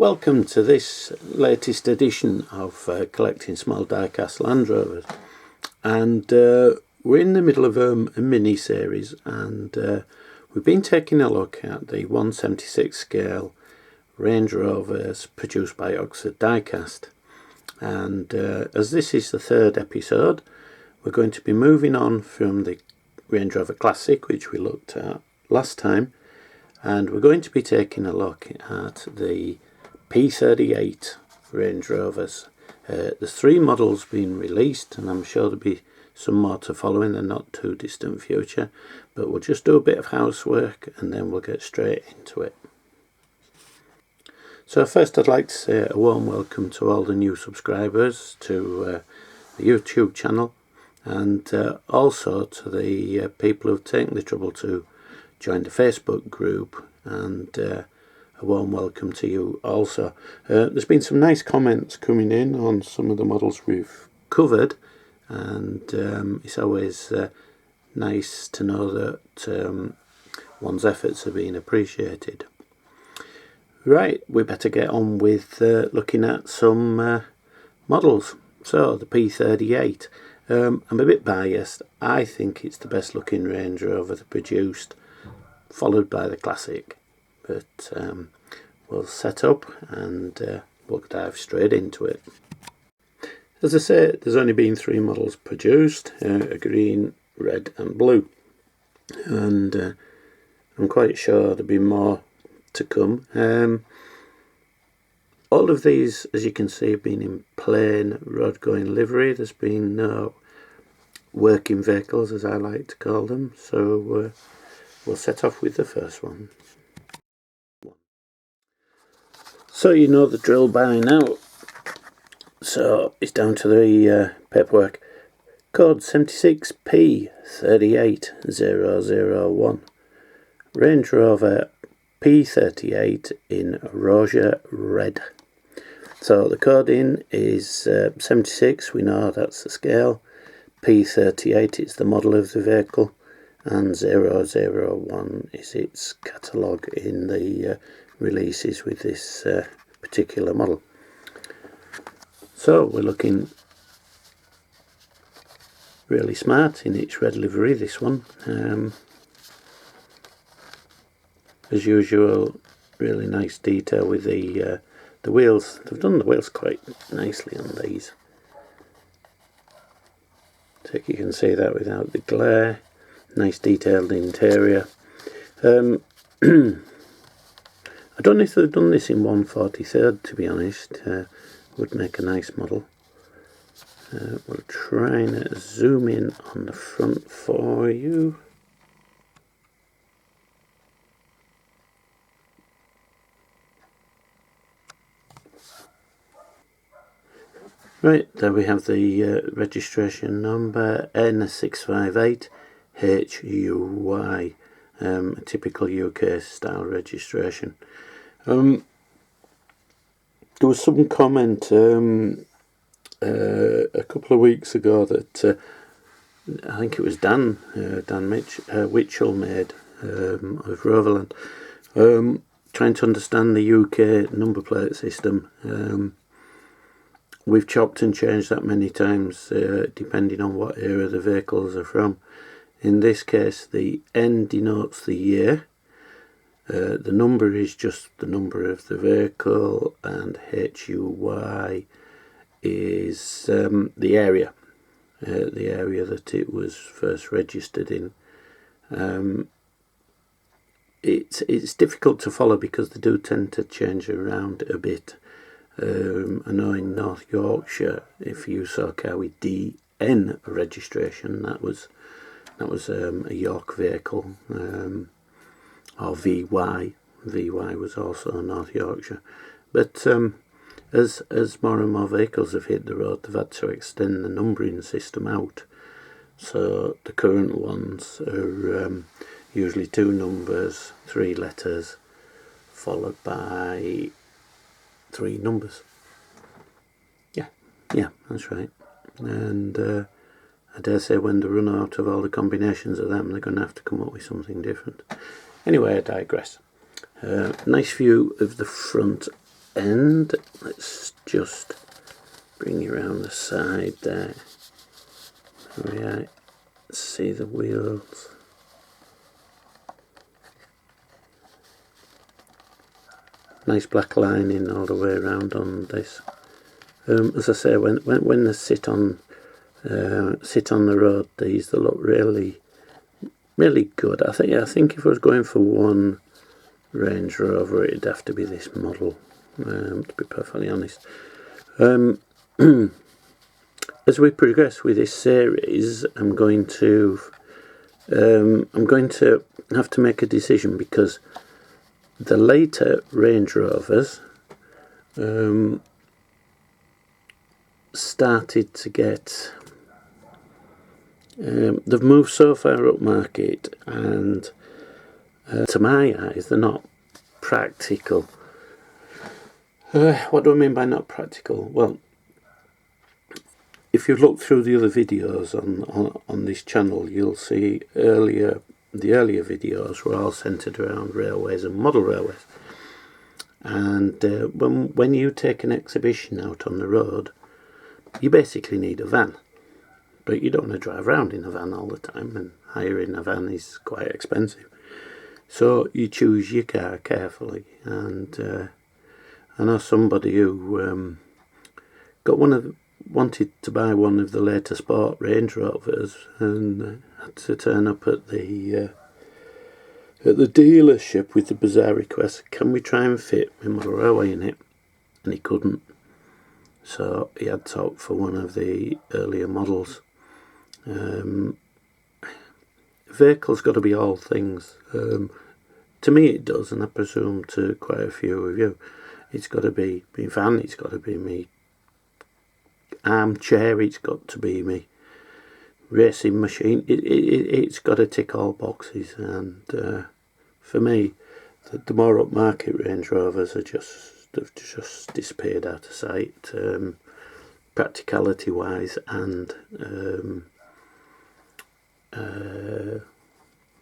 Welcome to this latest edition of Collecting Small Diecast Land Rovers, and we're in the middle of a mini-series, and we've been taking a look at the 1/76 scale Range Rovers produced by Oxford Diecast, and as this is the third episode, we're going to be moving on from the Range Rover Classic, which we looked at last time, and we're going to be taking a look at the P38 Range Rovers. There's 3 models being released, and I'm sure there'll be some more to follow in the not too distant future, but we'll just do a bit of housework and then we'll get straight into it. So first I'd like to say a warm welcome to all the new subscribers to the YouTube channel, and also to the people who've taken the trouble to join the Facebook group, and a warm welcome to you also. There's been some nice comments coming in on some of the models we've covered, and it's always nice to know that one's efforts are being appreciated. Right, we better get on with looking at some models. So the P38, I'm a bit biased. I think it's the best looking Range Rover produced, followed by the Classic. But we'll set up and we'll dive straight into it. As I say, there's only been 3 models produced, a green, red and blue, and I'm quite sure there'll be more to come. All of these, as you can see, have been in plain road going livery. There's been no working vehicles, as I like to call them, so we'll set off with the first one. So you know the drill by now, so it's down to the paperwork. Code 76P38001, Range Rover P38 in Rover Red. So the coding is 76, we know that's the scale, P38 is the model of the vehicle, and 001 is its catalogue in the releases with this particular model. So we're looking really smart in its red livery, this one. As usual, really nice detail with the wheels. They've done the wheels quite nicely on these. So you can see that without the glare. Nice detailed interior. I don't know if they've done this in 1/43, to be honest. Would make a nice model. We'll try and zoom in on the front for you. Right, there we have the registration number N658HUY, a typical UK style registration. There was some comment a couple of weeks ago that I think it was Dan Witchell made of Roverland, trying to understand the UK number plate system. We've chopped and changed that many times depending on what era the vehicles are from. In this case, the N denotes the year, the number is just the number of the vehicle, and HUY is the area that it was first registered in. It's difficult to follow because they do tend to change around a bit. I know in North Yorkshire, if you saw a car with DN registration, that was a York vehicle, or VY. VY was also North Yorkshire. But as more and more vehicles have hit the road, they've had to extend the numbering system out. So the current ones are usually 2 numbers, 3 letters, followed by 3 numbers. Yeah, that's right. And I dare say when they run out of all the combinations of them, they're going to have to come up with something different. Anyway, I digress. Nice view of the front end. Let's just bring you around the side there. Right, see the wheels. Nice black lining all the way around on this. As I say, when they sit on the road, these they look really good. I think if I was going for one Range Rover, it'd have to be this model. To be perfectly honest. As we progress with this series, I'm going to have to make a decision, because the later Range Rovers started to get they've moved so far up market, and to my eyes they're not practical. What do I mean by not practical? Well, if you look through the other videos on this channel, you'll see the earlier videos were all centred around railways and model railways. And when you take an exhibition out on the road, you basically need a van. But you don't want to drive around in a van all the time, and hiring a van is quite expensive. So you choose your car carefully. And I know somebody who wanted to buy one of the later sport Range Rovers, and had to turn up at the dealership with the bizarre request, can we try and fit my model railway in it? And he couldn't, so he had to opt for one of the earlier models. Vehicle's got to be all things. To me it does, and I presume to quite a few of you. It's got to be my van, it's got to be me armchair, it's got to be me racing machine. It's got to tick all boxes. And for me, the more upmarket Range Rovers they've just disappeared out of sight, practicality wise, and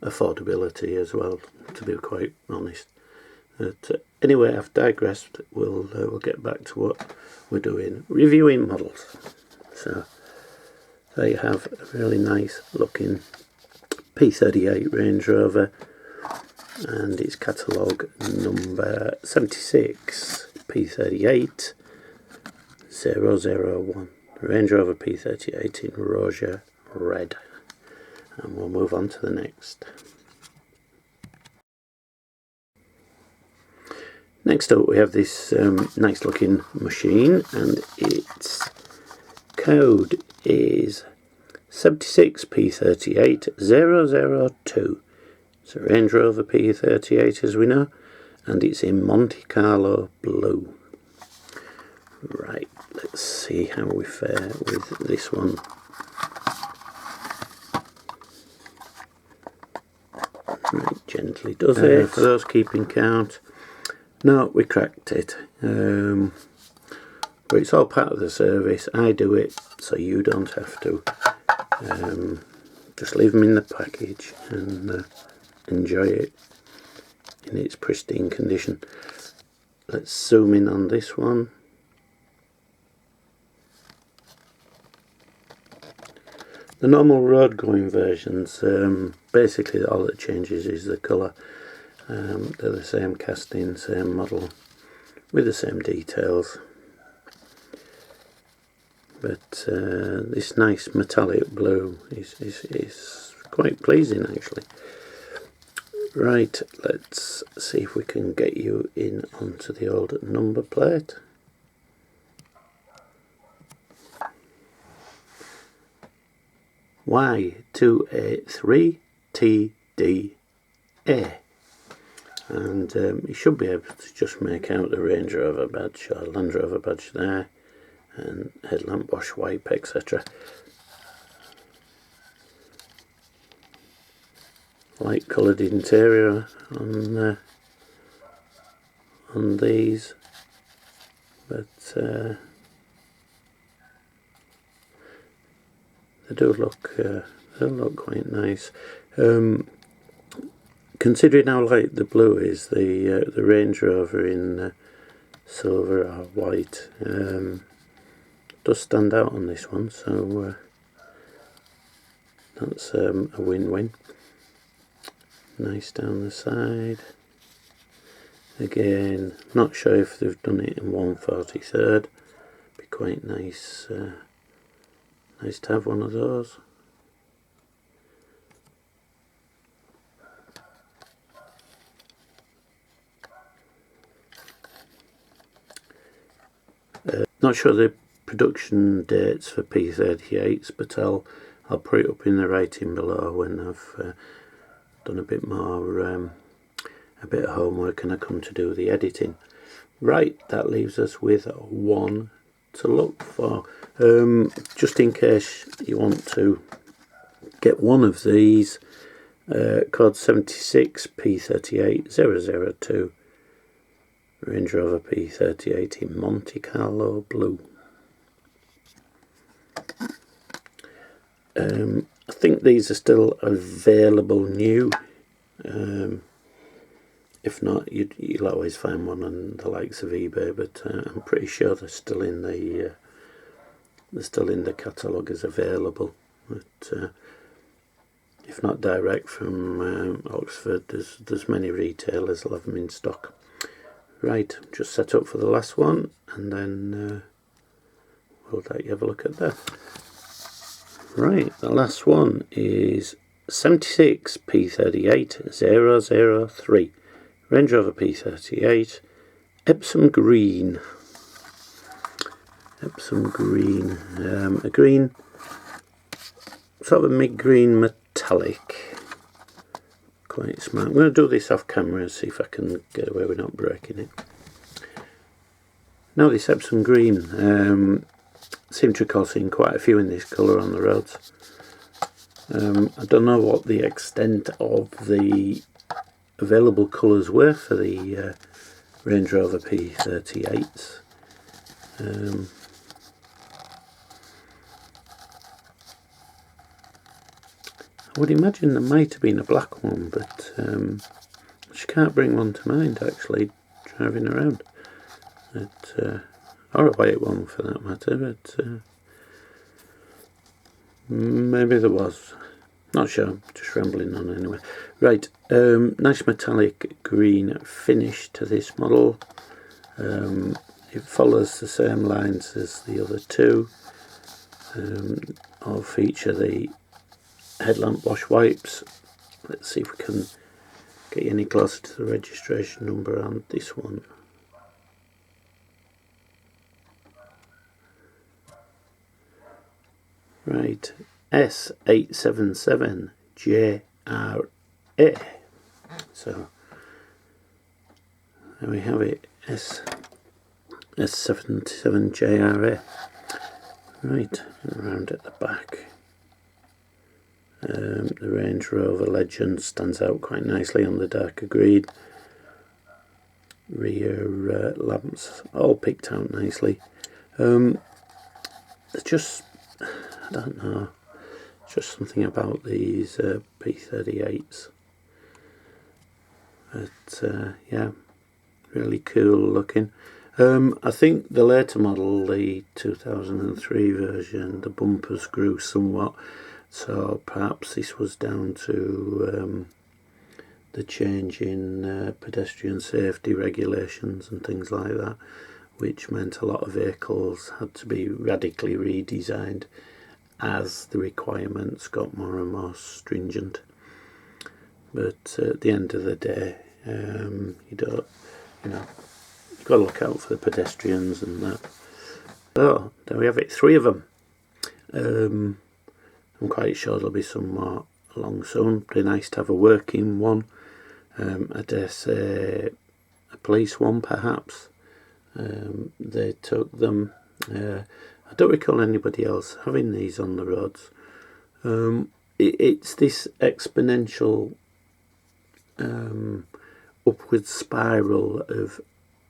affordability as well, to be quite honest. But anyway, I've digressed. We'll get back to what we're doing, reviewing models. So there you have a really nice looking P38 Range Rover, and its catalogue number 76 P38 001, Range Rover P38 in Roger Red. And we'll move on to the next. Next up we have this nice looking machine, and its code is 76P38002. It's a Range Rover P38 as we know, and it's in Monte Carlo blue. Right, let's see how we fare with this one. Right, gently does it. For those keeping count, no, we cracked it. But it's all part of the service. I do it so you don't have to. Just leave them in the package and enjoy it in its pristine condition. Let's zoom in on this one. The normal road going versions, basically all that changes is the colour. They're the same casting, same model, with the same details. But this nice metallic blue is quite pleasing actually. Right, let's see if we can get you in onto the old number plate. Y2A3TDA. And you should be able to just make out the Range Rover badge or Land Rover badge there, and headlamp wash wipe, etc. Light coloured interior on these, but they do look quite nice. Considering how light the blue is, the Range Rover in silver or white. Does stand out on this one, so that's a win-win. Nice down the side. Again, not sure if they've done it in 1/43. Be quite nice, nice to have one of those. Not sure the production dates for P38s, but I'll put it up in the writing below when I've done a bit more, a bit of homework and I come to do the editing. Right, that leaves us with one to look for. Just in case you want to get one of these, code 76 P38 002. Range Rover P38 in Monte Carlo blue. I think these are still available new. If not, you'll always find one on the likes of eBay, but I'm pretty sure they're still in the catalogue as available. But if not direct from Oxford, there's many retailers that have them in stock. Right, just set up for the last one, and then we'll let you have a look at that. Right, the last one is 76 P38 003. Range Rover P38, Epsom Green. Epsom Green, a green, sort of a mid-green metallic. Quite smart. I'm going to do this off camera and see if I can get away with not breaking it. Now this Epsom Green, seem to recall seeing quite a few in this colour on the roads. I don't know what the extent of the available colours were for the Range Rover P38s. I would imagine there might have been a black one, but I just can't bring one to mind actually driving around. Or a white one for that matter, but maybe there was. Not sure, just rambling on anyway. Right, nice metallic green finish to this model. It follows the same lines as the other two. All feature the headlamp wash wipes. Let's see if we can get you any closer to the registration number on this one. Right, S877JRA. So there we have it, S77JRA. Right, around at the back. The Range Rover legend stands out quite nicely on the darker green. Rear lamps all picked out nicely. There's just, I don't know, just something about these P38s. But yeah, really cool looking. I think the later model, the 2003 version, the bumpers grew somewhat. So perhaps this was down to the change in pedestrian safety regulations and things like that, which meant a lot of vehicles had to be radically redesigned as the requirements got more and more stringent. But at the end of the day, you've got to look out for the pedestrians and that. So there we have it, 3 of them. I'm quite sure there'll be some more along soon. Pretty nice to have a working one. I dare say a police one perhaps. They took them. I don't recall anybody else having these on the roads. It's this exponential upward spiral of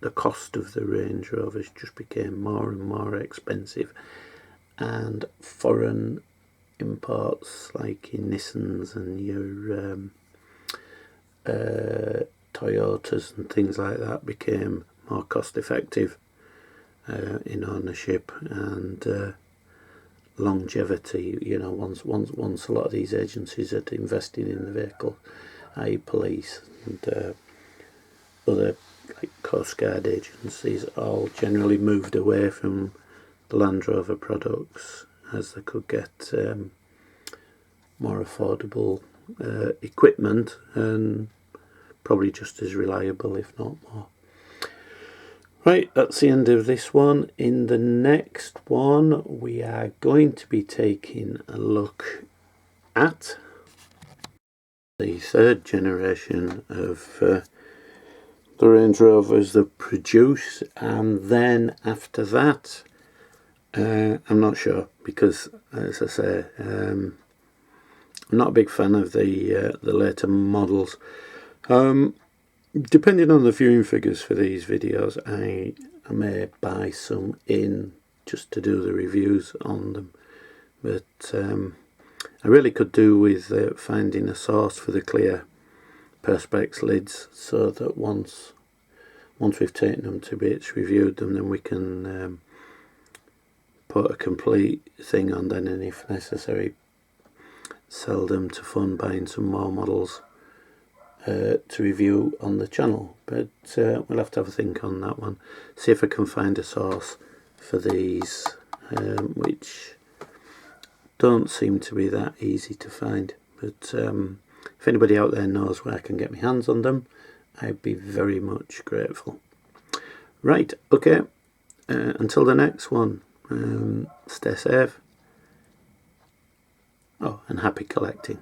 the cost of the Range Rovers just became more and more expensive, and foreign imports like in Nissans and your Toyotas and things like that became more cost effective in ownership and longevity. You know, once a lot of these agencies are investing in the vehicle, i.e. police and other like Coast Guard agencies, all generally moved away from the Land Rover products as they could get more affordable equipment and probably just as reliable, if not more. Right, that's the end of this one. In the next one, we are going to be taking a look at the third generation of the Range Rovers that produce, and then after that, I'm not sure, because as I say, I'm not a big fan of the later models. Depending on the viewing figures for these videos, I may buy some in just to do the reviews on them, but I really could do with finding a source for the clear perspex lids, so that once we've taken them to bits, reviewed them, then we can put a complete thing on then, and if necessary sell them to fund buying some more models to review on the channel. But we'll have to have a think on that one, see if I can find a source for these, which don't seem to be that easy to find. But if anybody out there knows where I can get my hands on them, I'd be very much grateful. Right, okay, until the next one, stay safe, and happy collecting.